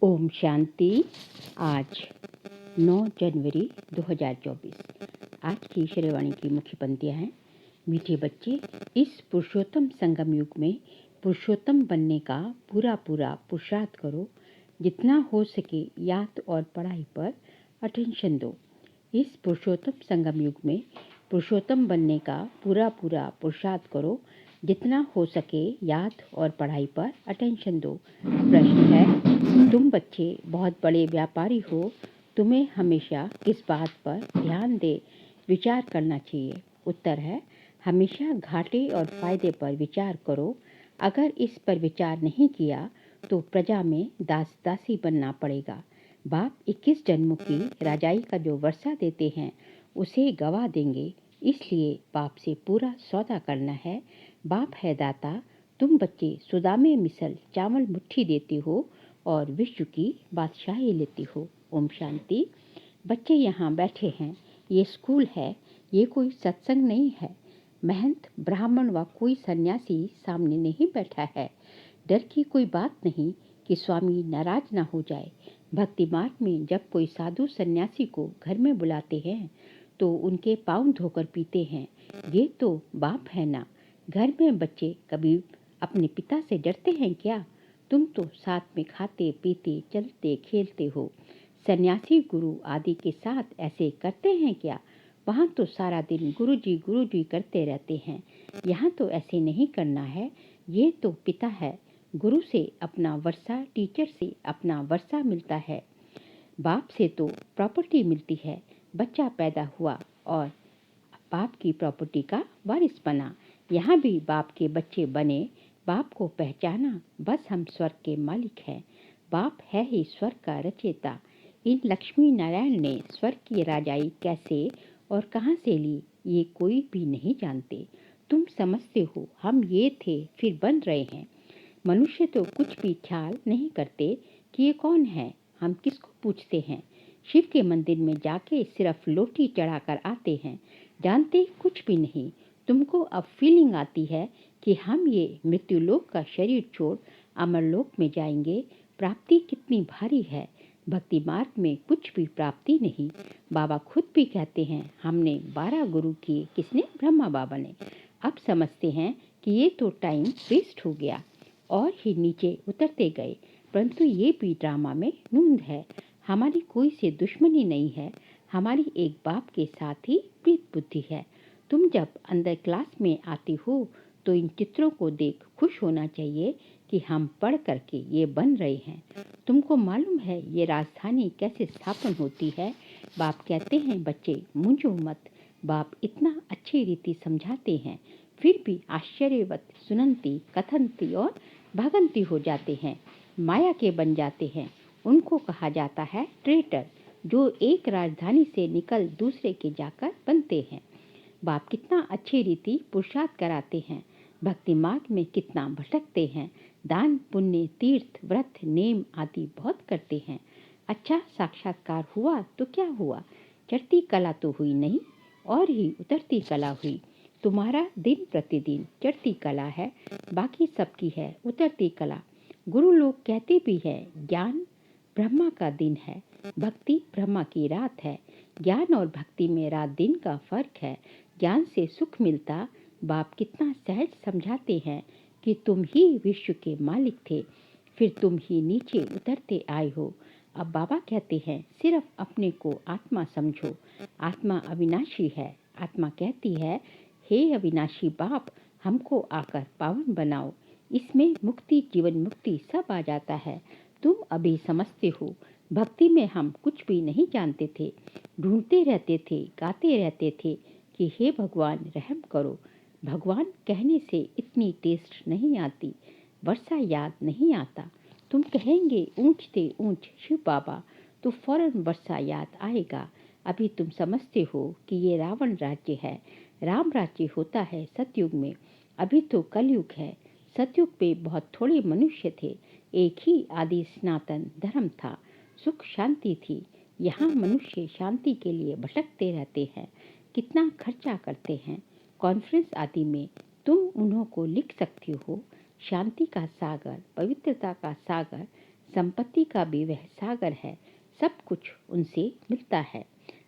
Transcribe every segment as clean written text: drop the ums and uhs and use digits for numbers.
ओम शांति। आज 9 जनवरी 2024। आज की श्रेवाणी की मुख्य पंक्तियाँ हैं। मीठे बच्चे, इस पुरुषोत्तम संगम युग में पुरुषोत्तम बनने का पूरा पुरुषार्थ करो। जितना हो सके याद और पढ़ाई पर अटेंशन दो। इस पुरुषोत्तम संगम युग में पुरुषोत्तम बनने का पूरा पुरुषार्थ करो। जितना हो सके याद और पढ़ाई पर अटेंशन दो। प्रश्न है, तुम बच्चे बहुत बड़े व्यापारी हो, तुम्हें हमेशा किस बात पर ध्यान दे विचार करना चाहिए? उत्तर है, हमेशा घाटे और फायदे पर विचार करो। अगर इस पर विचार नहीं किया तो प्रजा में दास दासी बनना पड़ेगा। बाप 21 जन्मों की राजाई का जो वर्षा देते हैं उसे गवा देंगे, इसलिए बाप से पूरा सौदा करना है। बाप है दाता, तुम बच्चे सुदामे मिसल चावल मुट्ठी देते हो और विश्व की बादशाही लेती हो। ओम शांति। बच्चे यहाँ बैठे हैं, ये स्कूल है, ये कोई सत्संग नहीं है। महंत, ब्राह्मण व कोई सन्यासी सामने नहीं बैठा है। डर की कोई बात नहीं कि स्वामी नाराज ना हो जाए। भक्ति मार्ग में जब कोई साधु सन्यासी को घर में बुलाते हैं तो उनके पाँव धोकर पीते हैं। ये तो बाप है ना। घर में बच्चे कभी अपने पिता से डरते हैं क्या? तुम तो साथ में खाते पीते चलते खेलते हो। सन्यासी गुरु आदि के साथ ऐसे करते हैं क्या? वहाँ तो सारा दिन गुरुजी करते रहते हैं। यहाँ तो ऐसे नहीं करना है। ये तो पिता है। गुरु से अपना वर्षा, टीचर से अपना वर्षा मिलता है। बाप से तो प्रॉपर्टी मिलती है। बच्चा पैदा हुआ और बाप की प्रॉपर्टी का वारिस बना। यहाँ भी बाप के बच्चे बने, बाप को पहचाना, बस हम स्वर्ग के मालिक हैं। बाप है ही स्वर्ग का रचयिता। इन लक्ष्मी नारायण ने स्वर्ग की राजाई कैसे और कहाँ से ली, ये कोई भी नहीं जानते। तुम समझते हो हम ये थे फिर बन रहे हैं। मनुष्य तो कुछ भी ख्याल नहीं करते कि ये कौन है, हम किसको पूछते हैं। शिव के मंदिर में जाके सिर्फ लोटी चढ़ाकर आते हैं, जानते कुछ भी नहीं। तुमको अब फीलिंग आती है कि हम ये मृत्युलोक का शरीर छोड़ अमरलोक में जाएंगे। प्राप्ति कितनी भारी है। भक्ति मार्ग में कुछ भी प्राप्ति नहीं। बाबा खुद भी कहते हैं, हमने 12 गुरु किए, किसने? ब्रह्मा बाबा ने। अब समझते हैं कि ये तो टाइम वेस्ट हो गया और ही नीचे उतरते गए। परंतु ये भी ड्रामा में नूंद है। हमारी कोई से दुश्मनी नहीं है, हमारी एक बाप के साथ ही प्रीत बुद्धि है। तुम जब अंदर क्लास में आती हो तो इन चित्रों को देख खुश होना चाहिए कि हम पढ़ करके ये बन रहे हैं। तुमको मालूम है ये राजधानी कैसे स्थापन होती है? बाप कहते हैं, बच्चे मूंझो मत। बाप इतना अच्छी रीति समझाते हैं, फिर भी आश्चर्यवत सुनंती कथनती और भागंती हो जाते हैं, माया के बन जाते हैं। उनको कहा जाता है ट्रेटर, जो एक राजधानी से निकल दूसरे के जाकर बनते हैं। बाप कितना अच्छी रीति पुरुषार्थ कराते हैं, भक्ति मार्ग में कितना भटकते हैं। दान पुण्य तीर्थ व्रत नेम आदि बहुत करते हैं। अच्छा साक्षात्कार हुआ तो क्या हुआ? चढ़ती कला तो हुई नहीं और ही उतरती कला हुई। तुम्हारा दिन प्रतिदिन चढ़ती कला है, बाकी सबकी है उतरती कला। गुरु लोग कहते भी है, ज्ञान ब्रह्मा का दिन है, भक्ति ब्रह्मा की रात है। ज्ञान और भक्ति में रात दिन का फर्क है। ज्ञान से सुख मिलता। बाप कितना सहज समझाते हैं कि तुम ही विश्व के मालिक थे, फिर तुम ही नीचे उतरते आए हो। अब बाबा कहते हैं, सिर्फ अपने को आत्मा समझो। आत्मा अविनाशी है। आत्मा कहती है, हे अविनाशी बाप, हमको आकर पावन बनाओ। इसमें मुक्ति जीवन मुक्ति सब आ जाता है। तुम अभी समझते हो। भक्ति में हम कुछ भी नहीं जानते थे, ढूंढते रहते थे, गाते रहते थे कि हे भगवान रहम करो। भगवान कहने से इतनी टेस्ट नहीं आती, वर्षा याद नहीं आता। तुम कहेंगे ऊंचते ऊंच शिव बाबा, तो फौरन वर्षा याद आएगा। अभी तुम समझते हो कि ये रावण राज्य है, राम राज्य होता है सतयुग में। अभी तो कलयुग है। सतयुग पे बहुत थोड़े मनुष्य थे, एक ही आदि सनातन धर्म था, सुख शांति थी। यहाँ मनुष्य शांति के लिए भटकते रहते हैं, कितना खर्चा करते हैं। कॉन्फ्रेंस आदि में तुम उन्हों को लिख सकती हो, शांति का सागर, पवित्रता का सागर, संपत्ति का भी वह सागर है, सब कुछ उनसे मिलता है।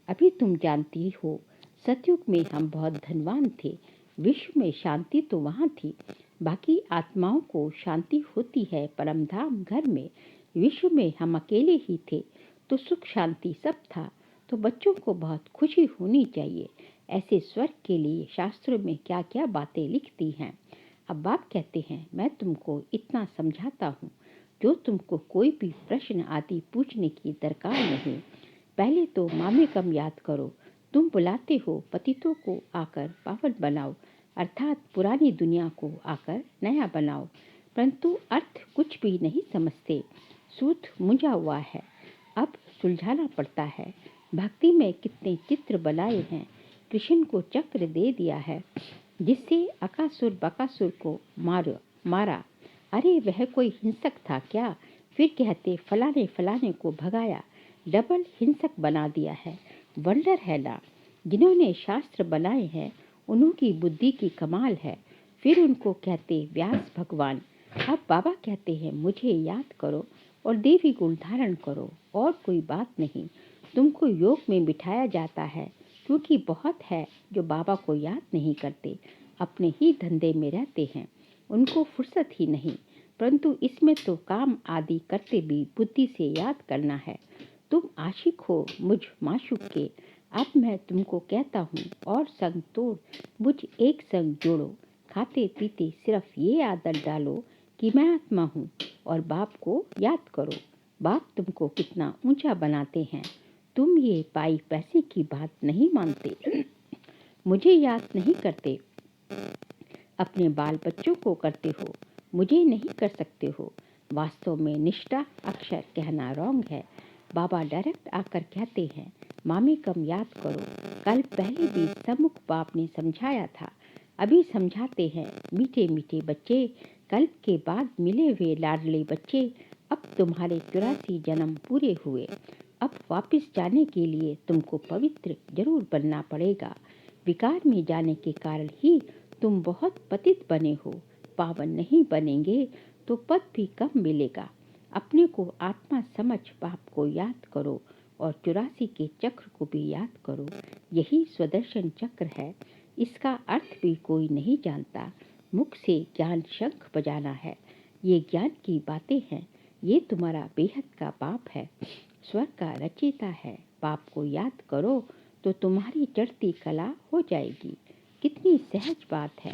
अभी तुम जानती हो, सतयुग में हम बहुत धनवान थे, विश्व में शांति तो वहाँ थी। बाकी आत्माओं को शांति होती है परमधाम घर में। विश्व में हम अकेले ही थे तो सुख शांति सब था। तो बच्चों को बहुत खुशी होनी चाहिए। ऐसे स्वर्ग के लिए शास्त्रों में क्या क्या बातें लिखती हैं। अब बाप कहते हैं, मैं तुमको इतना समझाता हूँ जो तुमको कोई भी प्रश्न आदि पूछने की दरकार नहीं। पहले तो मामे कम याद करो। तुम बुलाते हो पतितों को आकर पावन बनाओ, अर्थात पुरानी दुनिया को आकर नया बनाओ, परंतु अर्थ कुछ भी नहीं समझते। सूत्र मुंझा हुआ है, अब सुलझाना पड़ता है। भक्ति में कितने चित्र बनाए हैं। कृष्ण को चक्र दे दिया है जिससे अकासुर बकासुर को मारा। अरे वह कोई हिंसक था क्या? फिर कहते फलाने फलाने को भगाया, डबल हिंसक बना दिया है। वंडर है ना। जिन्होंने शास्त्र बनाए हैं उन्हों की बुद्धि की कमाल है। फिर उनको कहते व्यास भगवान। अब बाबा कहते हैं, मुझे याद करो और देवी गुण धारण करो, और कोई बात नहीं। तुमको योग में बिठाया जाता है क्योंकि बहुत है जो बाबा को याद नहीं करते, अपने ही धंधे में रहते हैं, उनको फुर्सत ही नहीं। परंतु इसमें तो काम आदि करते भी बुद्धि से याद करना है। तुम आशिक हो मुझ माशूक के। अब मैं तुमको कहता हूँ, और संग तोड़ मुझ एक संग जोड़ो। खाते पीते सिर्फ ये आदत डालो कि मैं आत्मा हूँ, और बाप को याद करो। बाप तुमको कितना ऊंचा बनाते हैं। तुम ये पाई पैसे की बात नहीं मानते, मुझे याद नहीं करते, अपने बाल बच्चों को करते हो, मुझे नहीं कर सकते हो। वास्तव में निष्ठा अक्षर कहना रॉन्ग है। बाबा डायरेक्ट आकर कहते हैं, मामी कम याद करो। कल पहले भी सम्मुख बाप ने समझाया था, अभी समझाते हैं। मीठे मीठे बच्चे, कल्प के बाद मिले हुए लाडले बच्चे, अब तुम्हारे 84 जन्म पूरे हुए। अब वापस जाने के लिए तुमको पवित्र जरूर बनना पड़ेगा। विकार में जाने के कारण ही तुम बहुत पतित बने हो। पावन नहीं बनेंगे तो पद भी कम मिलेगा। अपने को आत्मा समझ बाप को याद करो, और 84 के चक्र को भी याद करो। यही स्वदर्शन चक्र है। इसका अर्थ भी कोई नहीं जानता। मुख से ज्ञान शंख बजाना है। ये ज्ञान की बातें हैं। ये तुम्हारा बेहद का बाप है, स्वर्ग का रचयिता है। बाप को याद करो तो तुम्हारी चढ़ती कला हो जाएगी। कितनी सहज बात है।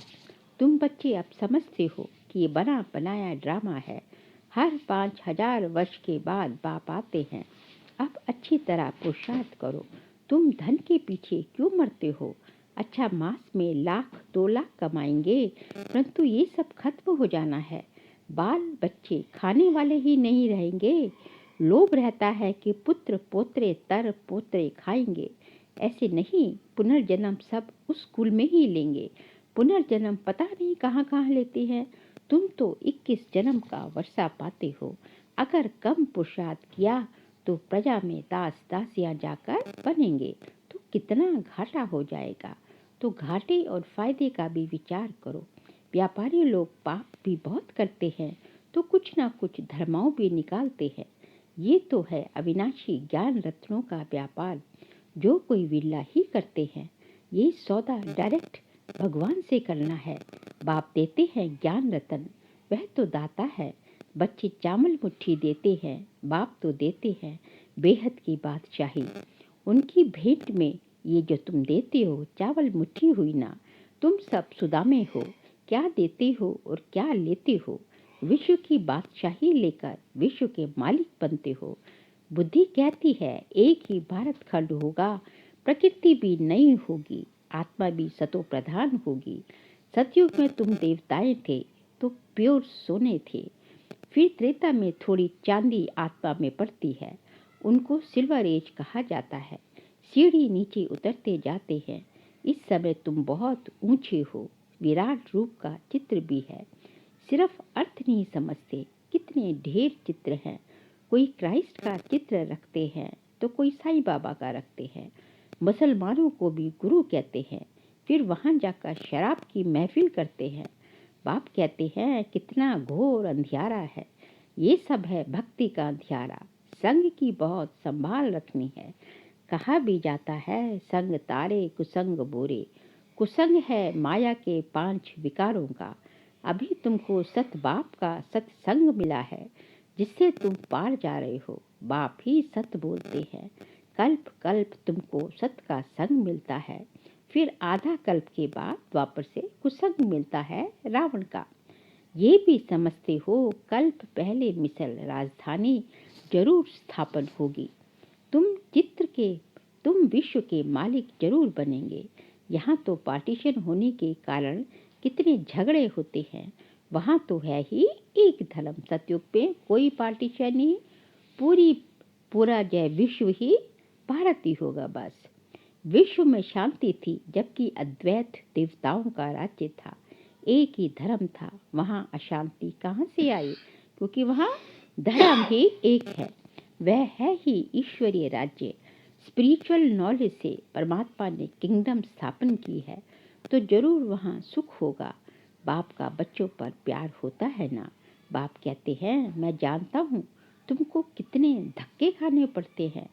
तुम बच्चे अब समझते हो कि ये बना बनाया ड्रामा है। हर 5000 वर्ष के बाद बाप आते हैं। अब अच्छी तरह पुरुषार्थ करो। तुम धन के पीछे क्यों मरते हो? अच्छा, मास में 1,00,000-2,00,000 कमाएंगे, परंतु ये सब खत्म हो जाना है। बाल बच्चे खाने वाले ही नहीं रहेंगे। लोभ रहता है कि पुत्र पोत्रे तर पोत्रे खाएंगे। ऐसे नहीं, पुनर्जन्म सब उस कुल में ही लेंगे। पुनर्जन्म पता नहीं कहाँ कहाँ लेते हैं। तुम तो 21 जन्म का वर्षा पाते हो। अगर कम पुरुषार्थ किया तो प्रजा में दास दासियां जाकर बनेंगे तो कितना घाटा हो जाएगा। तो घाटे और फायदे का भी विचार करो। व्यापारी लोग पाप भी बहुत करते हैं तो कुछ ना कुछ धर्माओं भी निकालते हैं। ये तो है अविनाशी ज्ञान रत्नों का व्यापार, जो कोई विरला ही करते हैं। ये सौदा डायरेक्ट भगवान से करना है। बाप देते हैं ज्ञान रतन, वह तो दाता है। बच्चे चावल मुट्ठी देते हैं, बाप तो देते हैं बेहद की बादशाही। उनकी भेंट में ये जो तुम देते हो चावल मुट्ठी हुई ना। तुम सब सुदामे हो, क्या देते हो और क्या लेते हो। विश्व की बादशाही लेकर विश्व के मालिक बनते हो। बुद्धि कहती है एक ही भारत खंड होगा, प्रकृति भी नई होगी, आत्मा भी सतो प्रधान होगी। सतयुग में तुम देवताएं थे तो प्योर सोने थे। फिर त्रेता में थोड़ी चांदी आत्मा में पड़ती है, उनको सिल्वर एज कहा जाता है। सीढ़ी नीचे उतरते जाते हैं। इस समय तुम बहुत ऊंचे हो। विराट रूप का चित्र भी है। सिर्फ अर्थ नहीं समझते, कितने ढेर चित्र हैं। कोई क्राइस्ट का चित्र रखते हैं तो कोई साईं बाबा का रखते हैं। मुसलमानों को भी गुरु कहते हैं, फिर वहां जाकर शराब की महफिल करते हैं। बाप कहते हैं कितना घोर अंधियारा है। ये सब है भक्ति का अंधियारा, संग की बहुत संभाल रखनी है। कहा भी जाता है संग तारे कुसंग बोरे, कुसंग है माया के 5 विकारों का। अभी तुमको सत बाप का सत्संग मिला है, जिससे तुम पार जा रहे हो। बाप ही सत बोलते हैं, कल्प कल्प तुमको सत का संग मिलता है। फिर आधा कल्प के बाद द्वापर से कुसंग मिलता है रावण का। ये भी समझते हो कल्प पहले मिसल राजधानी जरूर स्थापन होगी। तुम विश्व के मालिक जरूर बनेंगे। यहाँ तो पार्टीशन होने के कारण कितने झगड़े होते हैं, वहाँ तो है ही एक धर्म। सतयुग में कोई पार्टीशन नहीं, पूरा जय विश्व ही भारत ही होगा बस। विश्व में शांति थी जबकि अद्वैत देवताओं का राज्य था, एक ही धर्म था। वहाँ अशांति कहाँ से आई? क्योंकि वहाँ धर्म ही एक है, वह है ही ईश्वरीय राज्य। स्पिरिचुअल नॉलेज से परमात्मा ने किंगडम स्थापन की है, तो जरूर वहाँ सुख होगा। बाप का बच्चों पर प्यार होता है ना। बाप कहते हैं मैं जानता हूँ तुमको कितने धक्के खाने पड़ते हैं,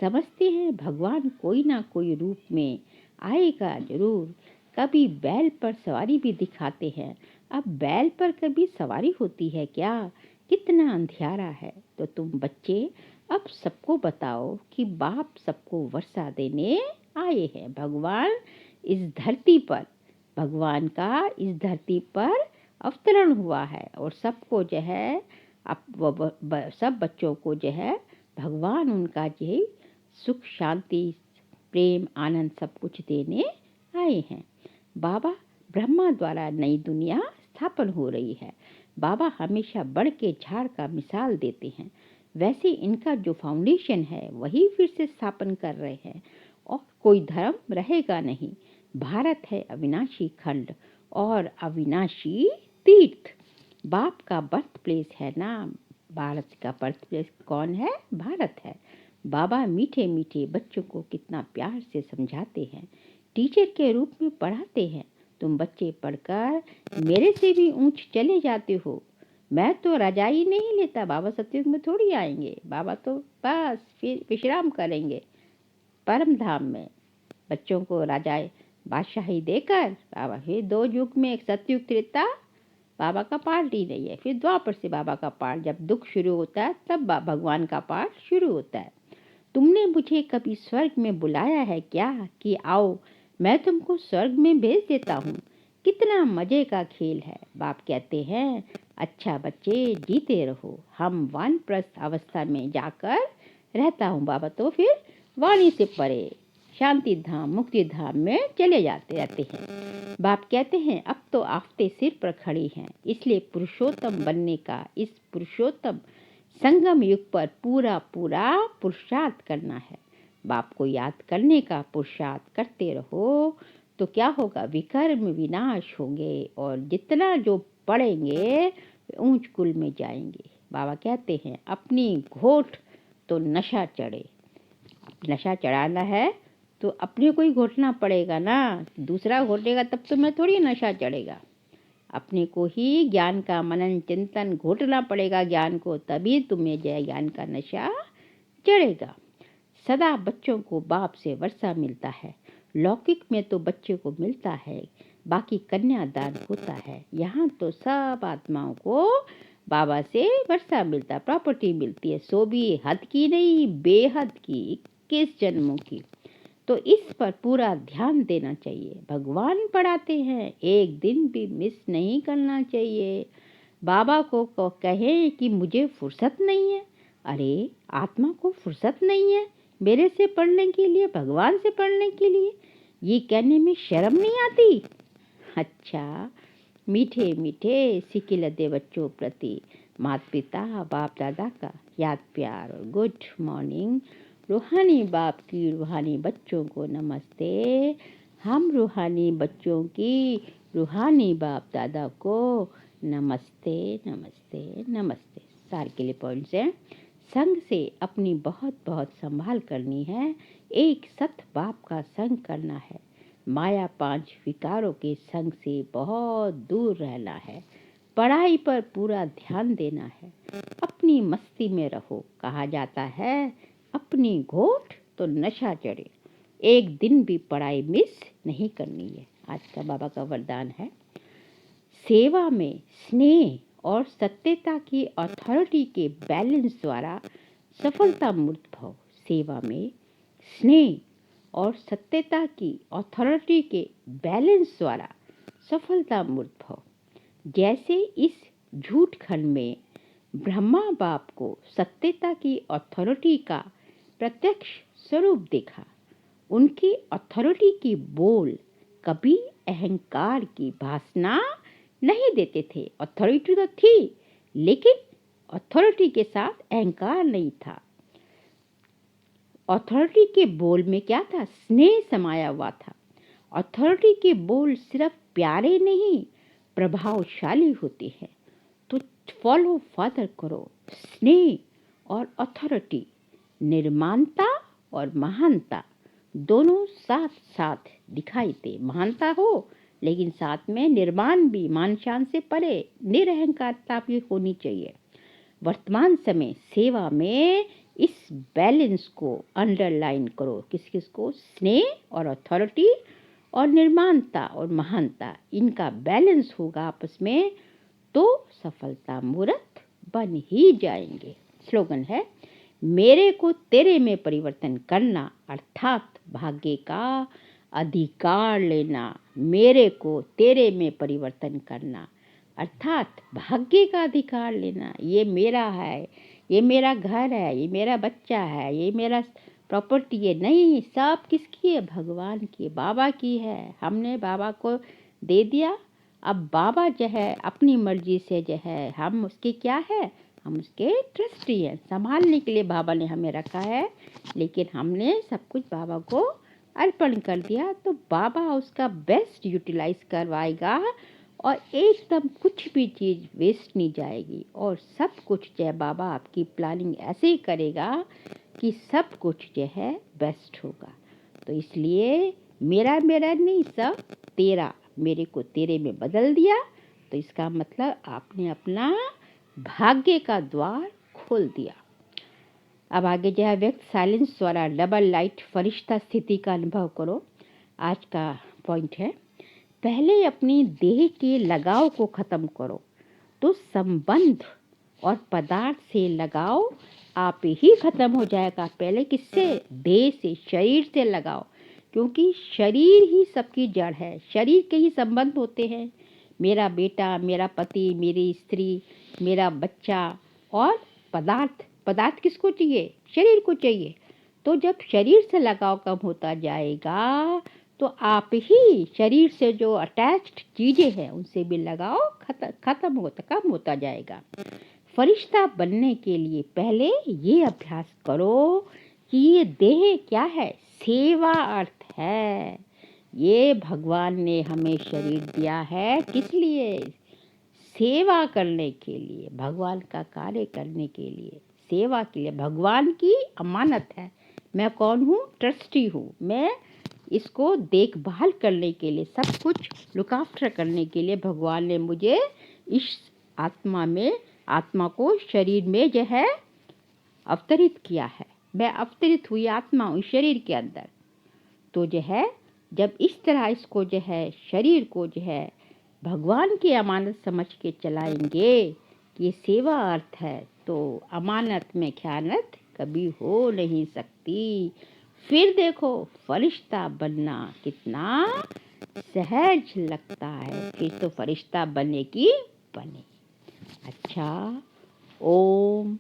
समझते हैं भगवान कोई ना कोई रूप में आएगा जरूर। कभी बैल पर सवारी भी दिखाते हैं, अब बैल पर कभी सवारी होती है क्या? कितना अंधियारा है। तो तुम बच्चे अब सबको बताओ कि बाप सबको वर्षा देने आए हैं। भगवान का इस धरती पर अवतरण हुआ है और सबको जो है सब बच्चों को जो है भगवान उनका जो सुख शांति प्रेम आनंद सब कुछ देने आए हैं। बाबा ब्रह्मा द्वारा नई दुनिया स्थापन हो रही है। बाबा हमेशा बढ़ के झाड़ का मिसाल देते हैं, वैसे इनका जो फाउंडेशन है वही फिर से स्थापन कर रहे हैं और कोई धर्म रहेगा नहीं। भारत है अविनाशी खंड और अविनाशी तीर्थ। बाप का बर्थ प्लेस है ना। भारत का बर्थ प्लेस कौन है? भारत है। बाबा मीठे मीठे बच्चों को कितना प्यार से समझाते हैं, टीचर के रूप में पढ़ाते हैं। तुम बच्चे पढ़कर मेरे से भी ऊंच चले जाते हो। मैं तो रजाई नहीं लेता, बाबा सतयुग में थोड़ी आएंगे। बाबा तो बस फिर विश्राम करेंगे परम धाम में। बच्चों को रजाई बादशाही देकर बाबा फिर 2 युग में, एक सतयुग त्रेता बाबा का पार्ट ही नहीं है, फिर द्वापर से बाबा का पार्ट। जब दुख शुरू होता है तब भगवान का पार्ट शुरू होता है। तुमने मुझे कभी स्वर्ग में बुलाया है क्या कि आओ मैं तुमको स्वर्ग में भेज देता हूँ? कितना मजे का खेल है। बाप कहते हैं अच्छा बच्चे जीते रहो। हम वानप्रस्थ अवस्था में जाकर रहता हूँ बाबा, तो फिर वाणी से परे शांति धाम मुक्ति धाम में चले जाते रहते हैं। बाप कहते हैं अब तो आफते सिर पर खड़ी हैं, इसलिए पुरुषोत्तम बनने का इस पुरुषोत्तम संगम युग पर पूरा पुरुषार्थ करना है। बाप को याद करने का पुरुषार्थ करते रहो तो क्या होगा? विकर्म विनाश होंगे और जितना जो पढ़ेंगे ऊंच कुल में जाएंगे। बाबा कहते हैं अपनी घोट तो नशा चढ़े। नशा चढ़ाना है तो अपने को ही घोटना पड़ेगा ना, दूसरा घोटेगा तब तो मैं थोड़ी नशा चढ़ेगा। अपने को ही ज्ञान का मनन चिंतन घोटना पड़ेगा ज्ञान को, तभी तुम्हें जय ज्ञान का नशा चढ़ेगा। सदा बच्चों को बाप से वर्षा मिलता है। लौकिक में तो बच्चे को मिलता है, बाकी कन्यादान होता है। यहाँ तो सब आत्माओं को बाबा से वर्षा मिलता, प्रॉपर्टी मिलती है, सो भी हद की नहीं बेहद की, 21 जन्मों की। तो इस पर पूरा ध्यान देना चाहिए। भगवान पढ़ाते हैं, एक दिन भी मिस नहीं करना चाहिए। बाबा को कहे कि मुझे फुर्सत नहीं है। अरे आत्मा को फुर्सत नहीं है मेरे से पढ़ने के लिए, भगवान से पढ़ने के लिए, ये कहने में शर्म नहीं आती? अच्छा मीठे मीठे सिकिल दे बच्चों प्रति माता पिता बाप दादा का याद प्यार और गुड मॉर्निंग। रूहानी बाप की रूहानी बच्चों को नमस्ते। हम रूहानी बच्चों की रूहानी बाप दादा को नमस्ते नमस्ते नमस्ते। सार के लिए पॉइंट्स हैं। संग से अपनी बहुत बहुत संभाल करनी है। एक सत बाप का संग करना है। माया 5 विकारों के संग से बहुत दूर रहना है। पढ़ाई पर पूरा ध्यान देना है। अपनी मस्ती में रहो। कहा जाता है अपनी घोट तो नशा चढ़े, एक दिन भी पढ़ाई मिस नहीं करनी है। आज का बाबा का वरदान है, सेवा में स्नेह और सत्यता की अथॉरिटी के बैलेंस द्वारा सफलता मूर्त भव। सेवा में स्नेह और सत्यता की अथॉरिटी के बैलेंस द्वारा सफलता मूर्त भव। जैसे इस झूठ खंड में ब्रह्मा बाप को सत्यता की अथॉरिटी का प्रत्यक्ष स्वरूप देखा। उनकी अथॉरिटी की बोल कभी अहंकार की भासना नहीं देते थे। अथॉरिटी तो थी, लेकिन अथॉरिटी के साथ अहंकार नहीं था। अथॉरिटी के बोल में क्या था? स्नेह समाया हुआ था। अथॉरिटी के बोल सिर्फ प्यारे नहीं, प्रभावशाली होते हैं। तो फॉलो फादर करो। स्नेह और अथॉरिटी, निर्माणता और महानता दोनों साथ साथ दिखाई दे। महानता हो लेकिन साथ में निर्माण भी, मान शान से परे निरहंकारता भी होनी चाहिए। वर्तमान समय सेवा में इस बैलेंस को अंडरलाइन करो। किस किस को? स्नेह और अथॉरिटी और निर्माणता और महानता, इनका बैलेंस होगा आपस में तो सफलता मूर्त बन ही जाएंगे। स्लोगन है, मेरे को तेरे में परिवर्तन करना अर्थात भाग्य का अधिकार लेना। मेरे को तेरे में परिवर्तन करना अर्थात भाग्य का अधिकार लेना। ये मेरा है, ये मेरा घर है, ये मेरा बच्चा है, ये मेरा प्रॉपर्टी है, नहीं, सब किसकी है? भगवान की, बाबा की है। हमने बाबा को दे दिया। अब बाबा जो है अपनी मर्जी से जो है, हम उसके क्या है? हम उसके ट्रस्टी हैं। संभालने के लिए बाबा ने हमें रखा है, लेकिन हमने सब कुछ बाबा को अर्पण कर दिया, तो बाबा उसका बेस्ट यूटिलाइज करवाएगा और एकदम कुछ भी चीज़ वेस्ट नहीं जाएगी। और सब कुछ जो है बाबा आपकी प्लानिंग ऐसे ही करेगा कि सब कुछ जो है बेस्ट होगा। तो इसलिए मेरा मेरा नहीं, सब तेरा। मेरे को तेरे में बदल दिया, तो इसका मतलब आपने अपना भाग्य का द्वार खोल दिया। अब आगे जो है, व्यक्त साइलेंस द्वारा डबल लाइट फरिश्ता स्थिति का अनुभव करो। आज का पॉइंट है, पहले अपनी देह के लगाव को खत्म करो तो संबंध और पदार्थ से लगाव आप ही खत्म हो जाएगा। पहले किससे? देह से, शरीर से लगाओ, क्योंकि शरीर ही सबकी जड़ है। शरीर के ही संबंध होते हैं। मेरा बेटा, मेरा पति, मेरी स्त्री, मेरा बच्चा और पदार्थ। पदार्थ किसको चाहिए? शरीर को चाहिए। तो जब शरीर से लगाव कम होता जाएगा तो आप ही शरीर से जो अटैच्ड चीज़ें हैं उनसे भी लगाव खत्म होता, कम होता जाएगा। फरिश्ता बनने के लिए पहले ये अभ्यास करो कि ये देह क्या है? सेवा अर्थ है। ये भगवान ने हमें शरीर दिया है किस लिए? सेवा करने के लिए, भगवान का कार्य करने के लिए, सेवा के लिए। भगवान की अमानत है। मैं कौन हूँ? ट्रस्टी हूँ। मैं इसको देखभाल करने के लिए, सब कुछ लुक आफ्टर करने के लिए भगवान ने मुझे इस आत्मा को शरीर में जो है अवतरित किया है। मैं अवतरित हुई आत्मा हूँ शरीर के अंदर। तो जो है, जब इस तरह इसको जो है, शरीर को जो है भगवान की अमानत समझ के चलाएंगे कि सेवा अर्थ है, तो अमानत में ख़यानत कभी हो नहीं सकती। फिर देखो फरिश्ता बनना कितना सहज लगता है। फिर तो फरिश्ता बनने की बने। अच्छा, ओम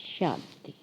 शांति।